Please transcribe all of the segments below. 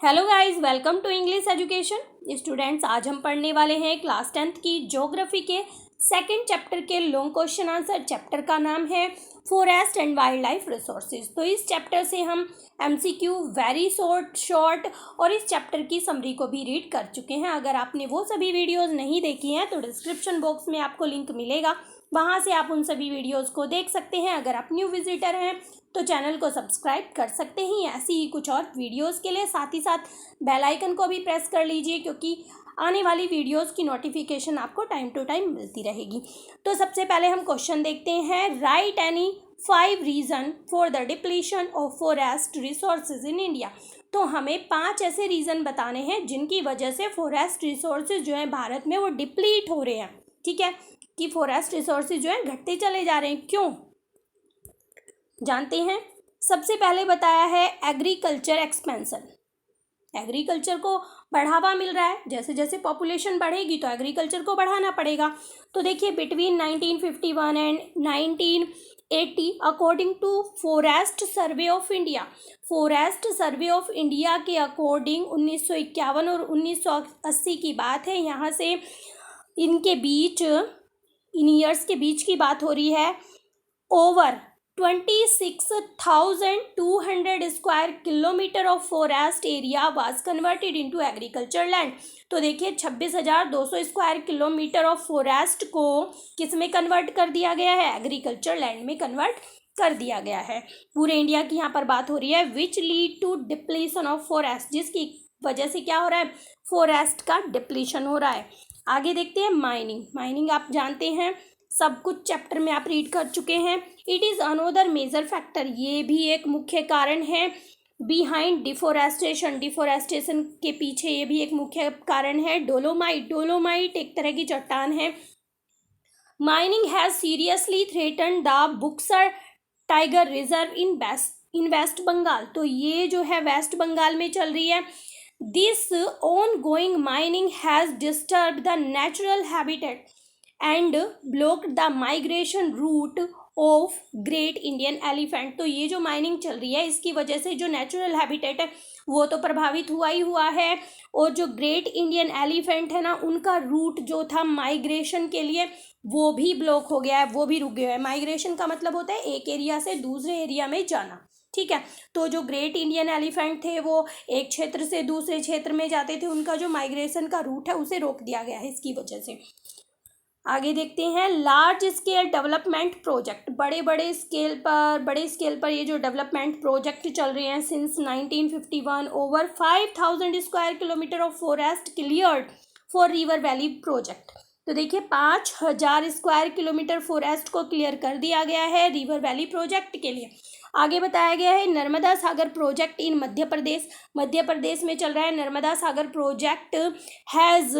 Hello guys, welcome to English education. Students, आज हम पढ़ने वाले हैं क्लास 10th की ज्योग्राफी के सेकंड चैप्टर के लॉन्ग क्वेश्चन आंसर। चैप्टर का नाम है forest and wild life resources. तो इस चैप्टर से हम एमसीक्यू वेरी शॉर्ट और इस चैप्टर की समरी को भी रीड कर चुके हैं। अगर आपने वो सभी वीडियोज़ नहीं देखी हैं तो डिस्क्रिप्शन बॉक्स में आपको लिंक मिलेगा, वहाँ से आप उन सभी वीडियोज़ को देख सकते हैं। अगर आप न्यू विजिटर हैं तो चैनल को सब्सक्राइब कर सकते हैं ऐसी ही कुछ और वीडियोस के लिए। साथ ही साथ बेल आइकन को भी प्रेस कर लीजिए, क्योंकि आने वाली वीडियोस की नोटिफिकेशन आपको टाइम टू टाइम मिलती रहेगी। तो सबसे पहले हम क्वेश्चन देखते हैं। Right any 5 reason for the depletion of forest resources in India. तो हमें 5 ऐसे रीज़न बताने हैं जिनकी वजह से फॉरेस्ट रिसोर्सेज जो है भारत में वो डिप्लीट हो रहे हैं। ठीक है, कि फॉरेस्ट रिसोर्सेज जो है घटते चले जा रहे हैं। क्यों, जानते हैं। सबसे पहले बताया है एग्रीकल्चर एक्सपेंशन। एग्रीकल्चर को बढ़ावा मिल रहा है, जैसे जैसे पॉपुलेशन बढ़ेगी तो एग्रीकल्चर को बढ़ाना पड़ेगा। तो देखिए, between 1951 and 1980 according to Forest Survey of India, Forest Survey of India के अकॉर्डिंग 1951 और 1980 की बात है। यहाँ से इनके बीच, इन ईयर्स के बीच की बात हो रही है। Over 26,200 square kilometre of forest area was converted into agriculture land. तो देखिए, 26,200 स्क्वायर किलोमीटर ऑफ फॉरेस्ट को किस में कन्वर्ट कर दिया गया है? एग्रीकल्चर लैंड में कन्वर्ट कर दिया गया है। पूरे इंडिया की यहाँ पर बात हो रही है। Which lead to depletion of forest, जिसकी वजह से क्या हो रहा है? फॉरेस्ट का डिप्लीशन हो रहा है। आगे देखते हैं माइनिंग। माइनिंग आप जानते हैं, सब कुछ चैप्टर में आप रीड कर चुके हैं। It is another major factor, ये भी एक मुख्य कारण है। बिहाइंड डिफोरेस्टेशन, डिफोरेस्टेशन के पीछे ये भी एक मुख्य कारण है। डोलोमाइट, डोलोमाइट एक तरह की चट्टान है। Mining has seriously threaten the Buxar tiger reserve in West Bengal. तो ये जो है वेस्ट बंगाल में चल रही है। This ongoing mining has disturb the natural habitat and block the migration route of great Indian elephant. तो ये जो माइनिंग चल रही है, इसकी वजह से जो नेचुरल हैबिटेट है वो तो प्रभावित हुआ ही हुआ है, और जो ग्रेट इंडियन एलिफेंट है ना, उनका रूट जो था माइग्रेशन के लिए वो भी ब्लॉक हो गया है, वो भी रुक गया है। माइग्रेशन का मतलब होता है एक एरिया से दूसरे एरिया में जाना। ठीक है, तो जो ग्रेट इंडियन एलिफेंट थे वो एक क्षेत्र से दूसरे क्षेत्र में जाते थे, उनका जो माइग्रेशन का रूट है उसे रोक दिया गया है इसकी वजह से। आगे देखते हैं लार्ज स्केल डेवलपमेंट प्रोजेक्ट। बड़े स्केल पर ये जो डेवलपमेंट प्रोजेक्ट चल रहे हैं since 1951। Over 5,000 square kilometre of forest cleared for river valley project. तो देखिए, 5,000 स्क्वायर किलोमीटर फॉरेस्ट को क्लियर कर दिया गया है रिवर वैली प्रोजेक्ट के लिए। आगे बताया गया है नर्मदा सागर प्रोजेक्ट इन मध्य प्रदेश में चल रहा है। Narmada Sagar project has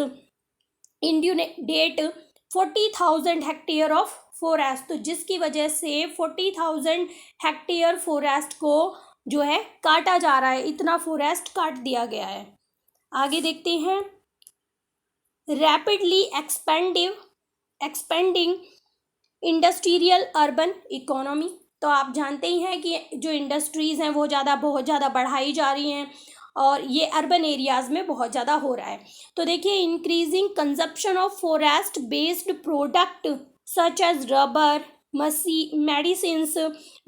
inundated 40,000 hectare of forest. तो जिसकी वजह से 40,000 हेक्टेयर फॉरेस्ट को जो है काटा जा रहा है, इतना फॉरेस्ट काट दिया गया है। आगे देखते हैं rapidly expanding industrial urban economy. तो आप जानते ही हैं कि जो इंडस्ट्रीज़ हैं वो बहुत ज़्यादा बढ़ाई जा रही हैं, और ये अर्बन एरियाज़ में बहुत ज़्यादा हो रहा है। तो देखिए, increasing consumption of forest based product such as rubber, medicines,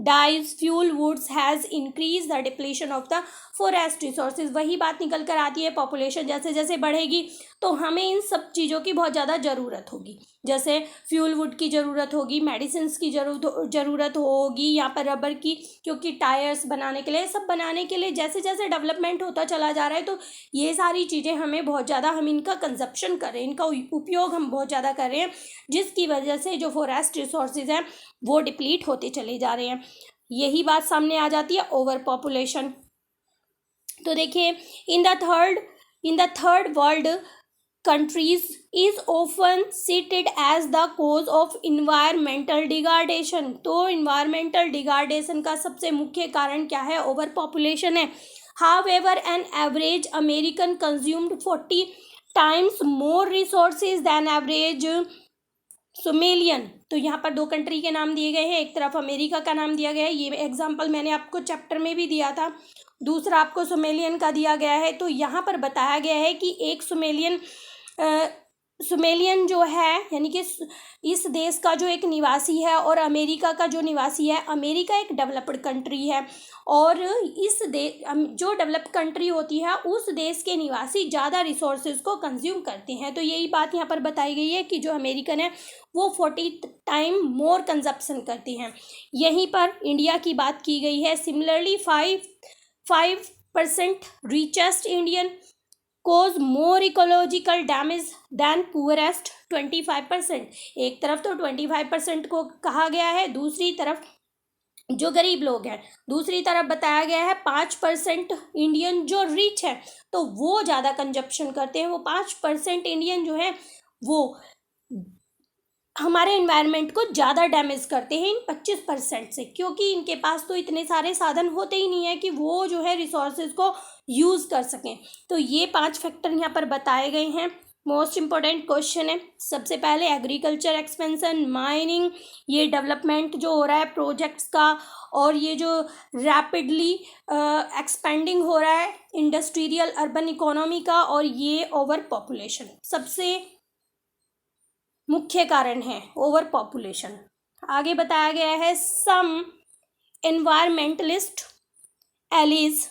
dyes, fuel woods has increase the depletion of the forest resources. वही बात निकल कर आती है, पॉपुलेशन जैसे जैसे बढ़ेगी तो हमें इन सब चीज़ों की बहुत ज़्यादा ज़रूरत होगी। जैसे फ्यूल वुड की ज़रूरत होगी, मेडिसिन्स की ज़रूरत होगी, यहाँ पर रबर की, क्योंकि टायर्स बनाने के लिए, सब बनाने के लिए जैसे जैसे डेवलपमेंट होता चला जा रहा है, तो ये सारी चीज़ें हमें बहुत ज़्यादा, हम इनका कंजप्शन कर रहे हैं, इनका उपयोग हम बहुत ज़्यादा कर रहे हैं, जिसकी वजह से जो फॉरेस्ट रिसोर्सेज हैं वो डिप्लीट होते चले जा रहे हैं। यही बात सामने आ जाती है ओवर पॉपुलेशन। तो देखिए, in the third world countries is often cited as the cause of environmental degradation। तो environmental degradation का सबसे मुख्य कारण क्या है? ओवर पॉपुलेशन है। However, an average American consumed 40 times more resources than average सोमेलियन। तो यहाँ पर 2 कंट्री के नाम दिए गए हैं, एक तरफ अमेरिका का नाम दिया गया है, ये एग्जाम्पल मैंने आपको चैप्टर में भी दिया था। दूसरा आपको सुमेलियन का दिया गया है। तो यहाँ पर बताया गया है कि एक सुमेलियन जो है यानी कि इस देश का जो एक निवासी है और अमेरिका का जो निवासी है, अमेरिका एक डेवलप्ड कंट्री है और इस जो डेवलप्ड कंट्री होती है उस देश के निवासी ज़्यादा रिसोर्सेज को कंज्यूम करते हैं। तो यही बात यहाँ पर बताई गई है कि जो अमेरिकन है वो 40 टाइम मोर कंजप्शन करते हैं। यहीं पर इंडिया की बात की गई है। Similarly 5% richest Indian cause more ecological damage than poorest 25%। एक तरफ तो 25% को कहा गया है, दूसरी तरफ जो गरीब लोग हैं, दूसरी तरफ बताया गया है 5% इंडियन जो रिच है तो वो ज़्यादा कंजप्शन करते हैं। वो 5% इंडियन जो है वो हमारे एनवायरनमेंट को ज़्यादा डैमेज करते हैं इन 25% से, क्योंकि इनके पास तो इतने सारे साधन होते ही नहीं है कि वो जो है रिसोर्सेज को यूज़ कर सकें। तो ये 5 फैक्टर यहाँ पर बताए गए हैं। मोस्ट इम्पोर्टेंट क्वेश्चन है। सबसे पहले एग्रीकल्चर एक्सपेंशन, माइनिंग, ये डेवलपमेंट जो हो रहा है प्रोजेक्ट्स का और ये जो रैपिडली एक्सपेंडिंग हो रहा है इंडस्ट्रियल अर्बन इकोनॉमी का, और ये ओवर पॉपुलेशन सबसे मुख्य कारण है, ओवर पॉपुलेशन। आगे बताया गया है some environmentalist alleges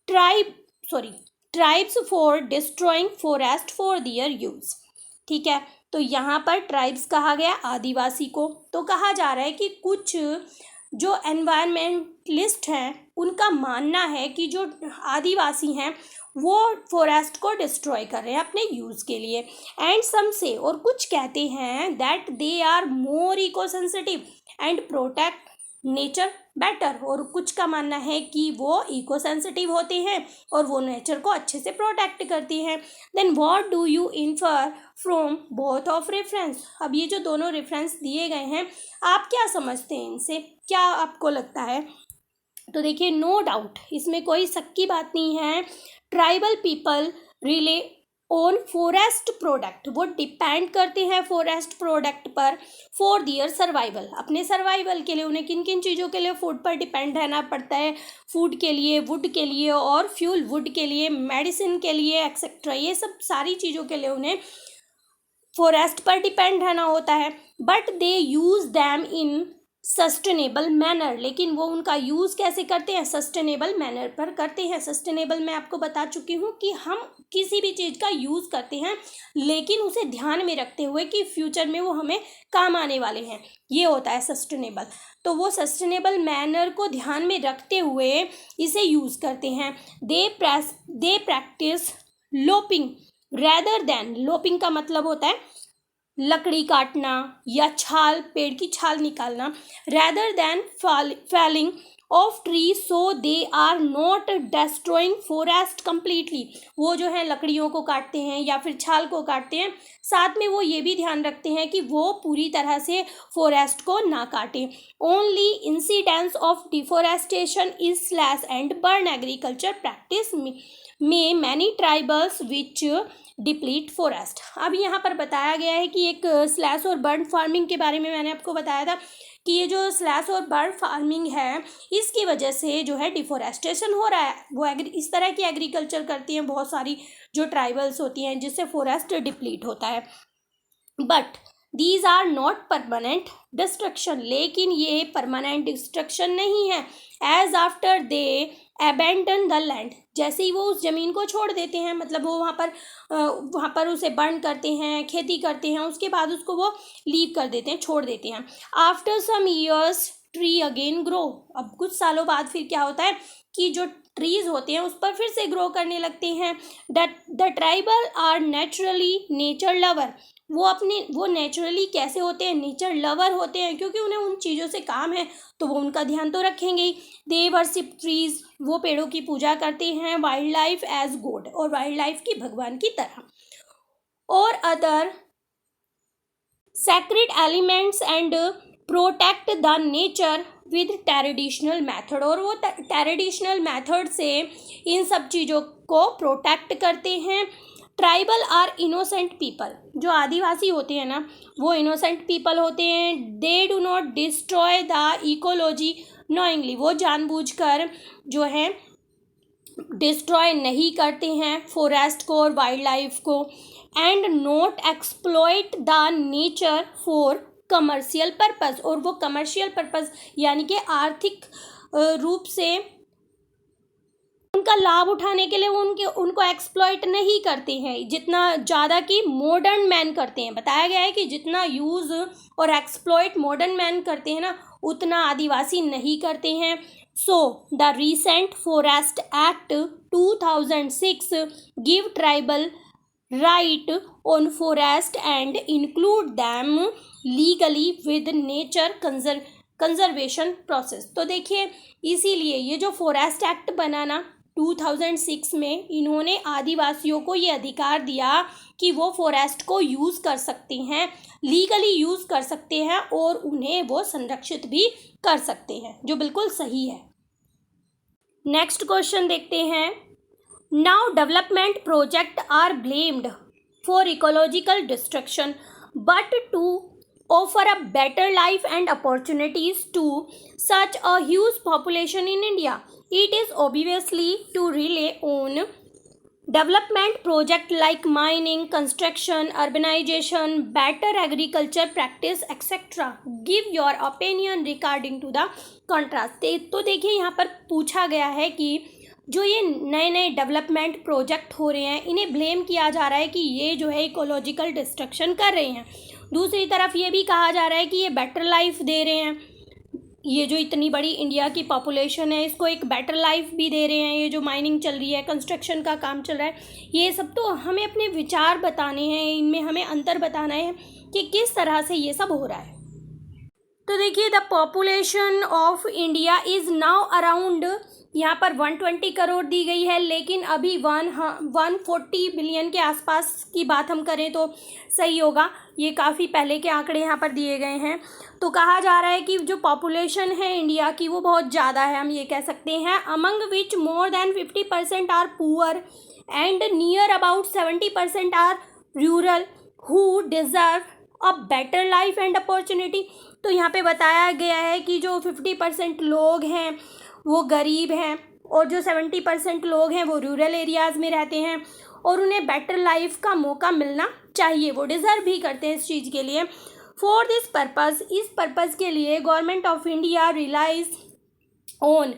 tribes for destroying forest for their use. ठीक है, तो यहाँ पर ट्राइब्स कहा गया आदिवासी को। तो कहा जा रहा है कि कुछ जो एनवायरमेंटलिस्ट हैं उनका मानना है कि जो आदिवासी हैं वो फॉरेस्ट को डिस्ट्रॉय कर रहे हैं अपने यूज़ के लिए। एंड सम से, और कुछ कहते हैं that they are more eco sensitive and protect nature better, और कुछ का मानना है कि वो इको सेंसिटिव होते हैं और वो नेचर को अच्छे से प्रोटेक्ट करती हैं। Then what do you infer from both of reference. अब ये जो दोनों रेफरेंस दिए गए हैं आप क्या समझते हैं इनसे, क्या आपको लगता है? तो देखिए, नो डाउट इसमें कोई शक की बात नहीं है, tribal people relay on forest product, वो डिपेंड करते हैं फॉरेस्ट प्रोडक्ट पर फॉर दियर सर्वाइवल, अपने सर्वाइवल के लिए उन्हें किन किन चीज़ों के लिए फूड पर डिपेंड रहना पड़ता है, फूड के लिए, वुड के लिए और फ्यूल वुड के लिए, मेडिसिन के लिए एक्सेट्रा, ये सब सारी चीज़ों के लिए उन्हें फॉरेस्ट पर डिपेंड रहना होता है। But they use them in sustainable manner, लेकिन वो उनका यूज़ कैसे करते हैं? सस्टेनेबल मैनर पर करते हैं। सस्टेनेबल मैं आपको बता चुकी हूँ कि हम किसी भी चीज़ का यूज़ करते हैं लेकिन उसे ध्यान में रखते हुए कि फ्यूचर में वो हमें काम आने वाले हैं, ये होता है सस्टेनेबल। तो वो सस्टेनेबल मैनर को ध्यान में रखते हुए इसे यूज़ करते हैं। दे प्रैक्टिस लोपिंग रेदर देन, लोपिंग का मतलब होता है लकड़ी काटना या छाल, पेड़ की छाल निकालना, rather than felling of tree, so they are not destroying forest completely. वो जो है लकड़ियों को काटते हैं या फिर छाल को काटते हैं, साथ में वो ये भी ध्यान रखते हैं कि वो पूरी तरह से फॉरेस्ट को ना काटें। Only incidence of deforestation is slash and burn agriculture practice में मैनी ट्राइबल्स विच डिप्लीट फॉरेस्ट। अब यहाँ पर बताया गया है कि एक स्लैश और बर्न फार्मिंग के बारे में मैंने आपको बताया था कि ये जो स्लैश और बर्न फार्मिंग है इसकी वजह से जो है डिफोरेस्टेशन हो रहा है। वो इस तरह की एग्रीकल्चर करती हैं बहुत सारी जो ट्राइबल्स होती हैं जिससे फॉरेस्ट डिप्लीट होता है। But these are not permanent destruction, लेकिन ये परमानेंट डिस्ट्रक्शन नहीं है। As after they abandon the land, जैसे ही वो उस ज़मीन को छोड़ देते हैं, मतलब वो वहाँ पर उसे बर्न करते हैं, खेती करते हैं, उसके बाद उसको वो लीव कर देते हैं, छोड़ देते हैं। After some years tree again grow, अब कुछ सालों बाद फिर क्या होता है कि जो ट्रीज होते हैं उस पर फिर से ग्रो करने लगते हैं। The tribal are naturally nature lover, वो नेचुरली कैसे होते हैं? नेचर लवर होते हैं, क्योंकि उन्हें उन चीज़ों से काम है तो वो उनका ध्यान तो रखेंगे ही। दे वर्शिप ट्रीज, वो पेड़ों की पूजा करते हैं। वाइल्ड लाइफ एज गॉड, और वाइल्ड लाइफ की भगवान की तरह, और other sacred elements and protect the nature with traditional method, और वो ट्रेडिशनल मेथड से इन सब चीज़ों को प्रोटेक्ट करते हैं। ट्राइबल आर इनोसेंट पीपल, जो आदिवासी होते हैं ना वो इनोसेंट पीपल होते हैं। They do not destroy the ecology knowingly, वो जानबूझकर जो है डिस्ट्रॉय नहीं करते हैं फॉरेस्ट को और वाइल्ड लाइफ को, and not exploit the nature for commercial purpose, और वो कमर्शियल पर्पस यानी कि आर्थिक रूप से उनका लाभ उठाने के लिए वो उनको एक्सप्लॉइट नहीं करते हैं जितना ज़्यादा कि मॉडर्न मैन करते हैं। बताया गया है कि जितना यूज़ और एक्सप्लॉइट मॉडर्न मैन करते हैं ना, उतना आदिवासी नहीं करते हैं। So the recent forest act 2006 give tribal right on forest and include them legally with nature conservation process. तो देखिए, इसीलिए ये जो फॉरेस्ट एक्ट बना ना 2006 में, इन्होंने आदिवासियों को ये अधिकार दिया कि वो फॉरेस्ट को यूज़ कर सकते हैं, लीगली यूज़ कर सकते हैं और उन्हें वो संरक्षित भी कर सकते हैं, जो बिल्कुल सही है। नेक्स्ट क्वेश्चन देखते हैं। Now development project are blamed for ecological destruction but to offer a better life and opportunities to such a huge population in India, it is obviously to rely on development project like mining, construction, urbanization, better agriculture practice etc. Give your opinion regarding to the contrast। तो देखिए, यहाँ पर पूछा गया है कि जो ये नए नए डेवलपमेंट प्रोजेक्ट हो रहे हैं, इन्हें ब्लेम किया जा रहा है कि ये जो है इकोलॉजिकल डिस्ट्रक्शन कर रहे हैं। दूसरी तरफ ये भी कहा जा रहा है कि ये बेटर लाइफ दे रहे हैं, ये जो इतनी बड़ी इंडिया की पॉपुलेशन है इसको एक बेटर लाइफ भी दे रहे हैं। ये जो माइनिंग चल रही है, कंस्ट्रक्शन का काम चल रहा है, ये सब तो हमें अपने विचार बताने हैं, इनमें हमें अंतर बताना है कि किस तरह से ये सब हो रहा है। तो देखिए, the population of India is now around, यहाँ पर 120 करोड़ दी गई है, लेकिन अभी 140 बिलियन के आसपास की बात हम करें तो सही होगा। ये काफ़ी पहले के आंकड़े यहाँ पर दिए गए हैं। तो कहा जा रहा है कि जो पॉपुलेशन है इंडिया की वो बहुत ज़्यादा है, हम ये कह सकते हैं। Among which more than 50% are poor and near about 70% are rural who deserve a better life and opportunity. तो यहाँ पे बताया गया है कि जो 50% लोग हैं वो गरीब हैं और जो 70% लोग हैं वो रूरल एरियाज़ में रहते हैं और उन्हें बेटर लाइफ का मौका मिलना चाहिए, वो डिज़र्व भी करते हैं इस चीज़ के लिए। फॉर दिस पर्पज़, इस पर्पज़ के लिए government of India relies on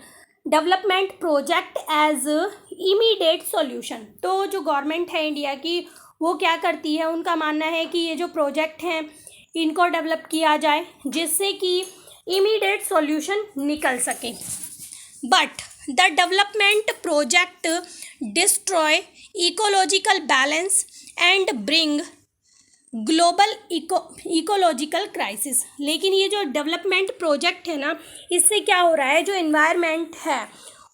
development project as immediate solution. तो जो गवर्नमेंट है इंडिया की वो क्या करती है, उनका मानना है कि ये जो प्रोजेक्ट हैं इनको डेवलप किया जाए जिससे कि इमीडिएट सॉल्यूशन निकल सके। But the development project destroy ecological balance and bring global ecological crisis. लेकिन ये जो डेवलपमेंट प्रोजेक्ट है ना, इससे क्या हो रहा है, जो इन्वायरमेंट है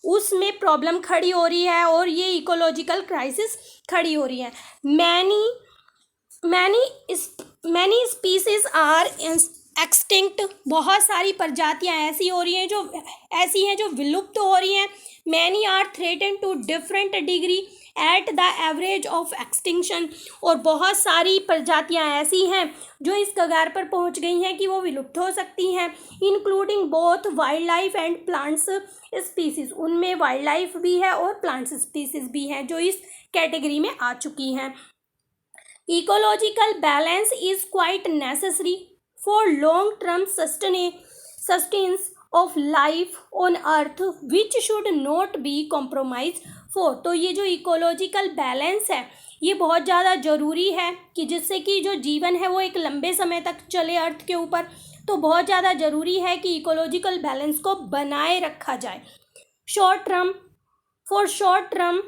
उसमें प्रॉब्लम खड़ी हो रही है और ये इकोलॉजिकल क्राइसिस खड़ी हो रही है। मैनी स्पीसीज आर एक्सटिंक्ट, बहुत सारी प्रजातियां ऐसी हैं जो विलुप्त हो रही हैं। Many are threaten to different degree at the average of extinction, और बहुत सारी प्रजातियां ऐसी हैं जो इस कगार पर पहुंच गई हैं कि वो विलुप्त हो सकती हैं। Including both wild life and plants species, उनमें वाइल्ड लाइफ भी है और प्लांट्स स्पीसीज भी हैं जो इस कैटेगरी में आ चुकी हैं। Ecological balance is quite necessary for long-term sustenance of life on earth which should not be compromised for। तो ये जो इकोलॉजिकल बैलेंस है ये बहुत ज़्यादा ज़रूरी है कि जिससे कि जो जीवन है वो एक लंबे समय तक चले अर्थ के ऊपर। तो बहुत ज़्यादा ज़रूरी है कि इकोलॉजिकल बैलेंस को बनाए रखा जाए। शॉर्ट टर्म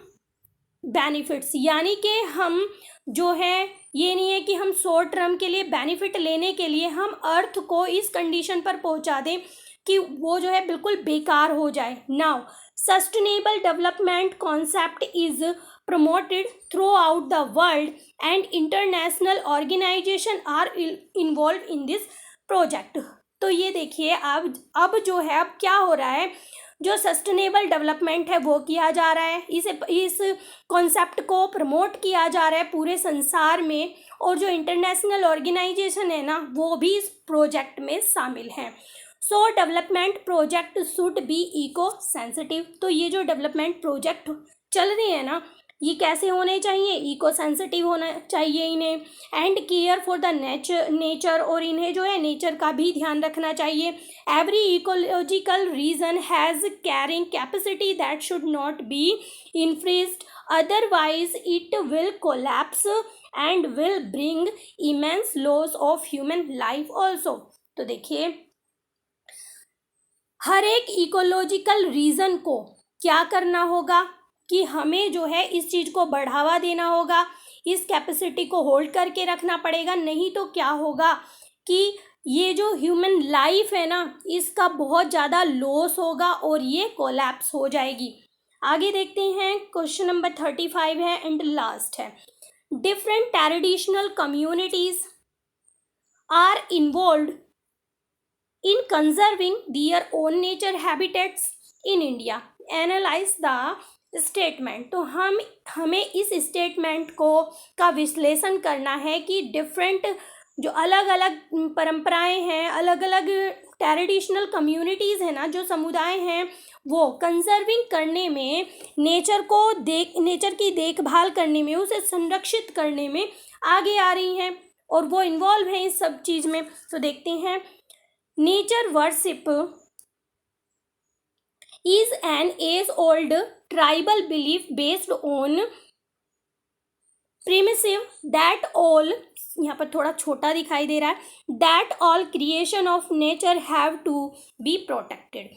बेनिफिट्स, यानी कि हम जो है ये नहीं है कि हम शॉर्ट टर्म के लिए बेनिफिट लेने के लिए हम अर्थ को इस कंडीशन पर पहुंचा दें कि वो जो है बिल्कुल बेकार हो जाए। Now sustainable development concept is promoted throughout the world and international organisation are involve in this project. तो ये देखिए, अब जो है अब क्या हो रहा है, जो सस्टेनेबल डेवलपमेंट है वो किया जा रहा है, इस कॉन्सेप्ट को प्रमोट किया जा रहा है पूरे संसार में, और जो इंटरनेशनल ऑर्गेनाइजेशन है ना वो भी इस प्रोजेक्ट में शामिल हैं। So development project should be eco sensitive. तो ये जो डेवलपमेंट प्रोजेक्ट चल रहे हैं ना, ये कैसे होने चाहिए, इको सेंसिटिव होना चाहिए इन्हें, and care for the nature, और इन्हें जो है नेचर का भी ध्यान रखना चाहिए। Every ecological region has carrying capacity that should not be infringed, otherwise it will collapse and will bring immense loss of human life also. तो देखिए, हर एक इकोलॉजिकल रीजन को क्या करना होगा कि हमें जो है इस चीज़ को बढ़ावा देना होगा, इस कैपेसिटी को होल्ड करके रखना पड़ेगा, नहीं तो क्या होगा कि ये जो ह्यूमन लाइफ है ना, इसका बहुत ज़्यादा लॉस होगा और ये कोलैप्स हो जाएगी। आगे देखते हैं, क्वेश्चन नंबर 35 है एंड लास्ट है। Different traditional communities are involved in conserving their own nature habitats in India. Analyze the statement। तो हमें इस स्टेटमेंट का विश्लेषण करना है कि डिफरेंट जो अलग अलग परंपराएं हैं, अलग अलग ट्रेडिशनल कम्युनिटीज़ हैं ना, जो समुदाय हैं, वो कंजर्विंग करने में, नेचर की देखभाल करने में, उसे संरक्षित करने में आगे आ रही हैं और वो इन्वॉल्व हैं इस सब चीज़ में। तो देखते हैं, nature worship is an age-old tribal belief based on primitive that all, यहाँ पर थोड़ा छोटा दिखाई दे रहा है, that all creation of nature have to be protected।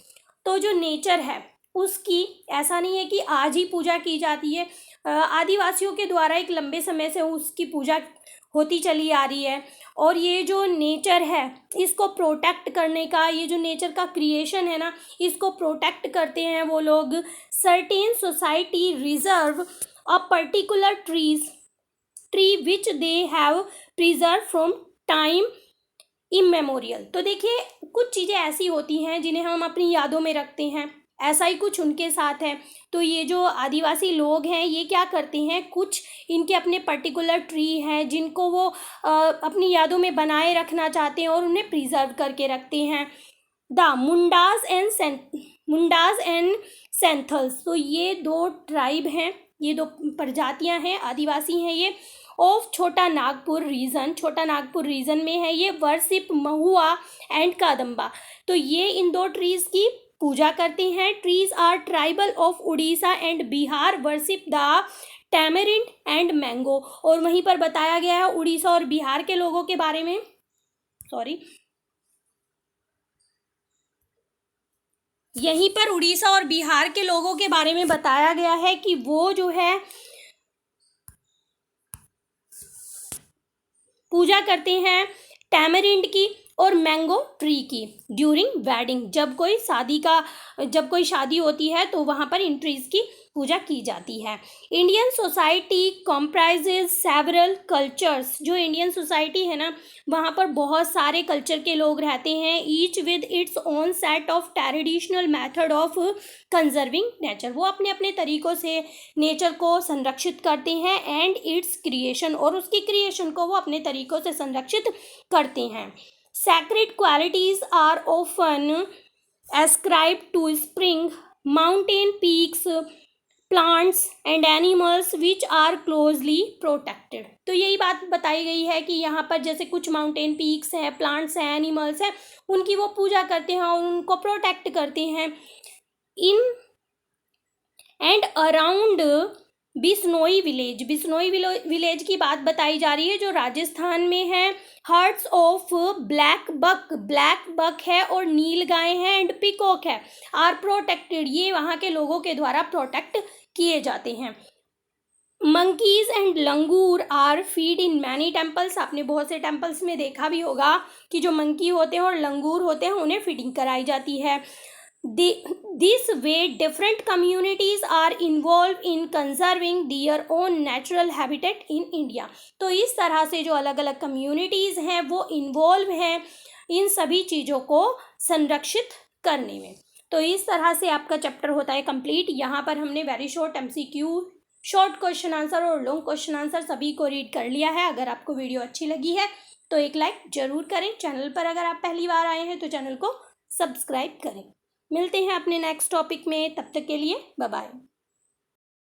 तो जो नेचर है उसकी ऐसा नहीं है कि आज ही पूजा की जाती है, आदिवासियों के द्वारा एक लंबे समय से उसकी पूजा होती चली आ रही है, और ये जो नेचर है इसको प्रोटेक्ट करने का, ये जो नेचर का क्रिएशन है ना, इसको प्रोटेक्ट करते हैं वो लोग। Certain society reserve a particular tree which they have preserve from time immemorial. तो देखिए, कुछ चीज़ें ऐसी होती हैं जिन्हें हम अपनी यादों में रखते हैं, ऐसा ही कुछ उनके साथ है। तो ये जो आदिवासी लोग हैं ये क्या करते हैं, कुछ इनके अपने पर्टिकुलर ट्री हैं जिनको वो अपनी यादों में बनाए रखना चाहते हैं और उन्हें प्रिजर्व करके रखते हैं। द मुंडास एंड सेंथल्स, तो ये दो ट्राइब हैं, ये दो प्रजातियां हैं, आदिवासी हैं ये, ऑफ छोटा नागपुर रीजन में है ये। वर्शिप महुआ एंड कादम्बा, तो ये इन दो ट्रीज की पूजा करते हैं। Trees are tribal of Orissa and Bihar worship the tamarind and mango. और वहीं पर बताया गया है उड़ीसा और बिहार के लोगों के बारे में, यहीं पर उड़ीसा और बिहार के लोगों के बारे में बताया गया है कि वो जो है पूजा करते हैं टैमरिंड की और मैंगो ट्री की ड्यूरिंग वेडिंग। जब कोई शादी होती है तो वहाँ पर इन ट्रीज की पूजा की जाती है। Indian society comprises several cultures, जो इंडियन सोसाइटी है ना वहाँ पर बहुत सारे कल्चर के लोग रहते हैं। Each with its own set of traditional method of conserving nature, वो अपने अपने तरीक़ों से नेचर को संरक्षित करते हैं। एंड इट्स क्रिएशन, और उसकी क्रिएशन को वो अपने तरीक़ों से संरक्षित करते हैं। Sacred qualities are often ascribed to spring, mountain peaks, plants and animals which are closely protected। तो यही बात बताई गई है कि यहाँ पर जैसे कुछ माउंटेन पीक्स हैं, प्लांट्स हैं, एनिमल्स हैं, उनकी वो पूजा करते हैं और उनको प्रोटेक्ट करते हैं। In and around Bishnoi village की बात बताई जा रही है जो राजस्थान में है। हर्ड्स ऑफ ब्लैक बक है और नील गाय है एंड पिकॉक है, आर प्रोटेक्टेड, ये वहाँ के लोगों के द्वारा प्रोटेक्ट किए जाते हैं। Monkeys and langur are feed in many temples, आपने बहुत से टेम्पल्स में देखा भी होगा कि जो मंकी होते हैं और लंगूर होते हैं उन्हें फीडिंग कराई जाती है। This way different communities are involved in conserving their own natural habitat in India। तो इस तरह से जो अलग अलग कम्युनिटीज़ हैं वो इन्वॉल्व हैं इन सभी चीज़ों को संरक्षित करने में। तो इस तरह से आपका चैप्टर होता है कंप्लीट। यहाँ पर हमने very short MCQ, short question answer और लॉन्ग क्वेश्चन आंसर सभी को रीड कर लिया है। अगर आपको वीडियो अच्छी लगी है तो एक लाइक ज़रूर करें। चैनल पर अगर आप पहली बार आए हैं तो चैनल को सब्सक्राइब करें। मिलते हैं अपने नेक्स्ट टॉपिक में, तब तक के लिए बाय बाय।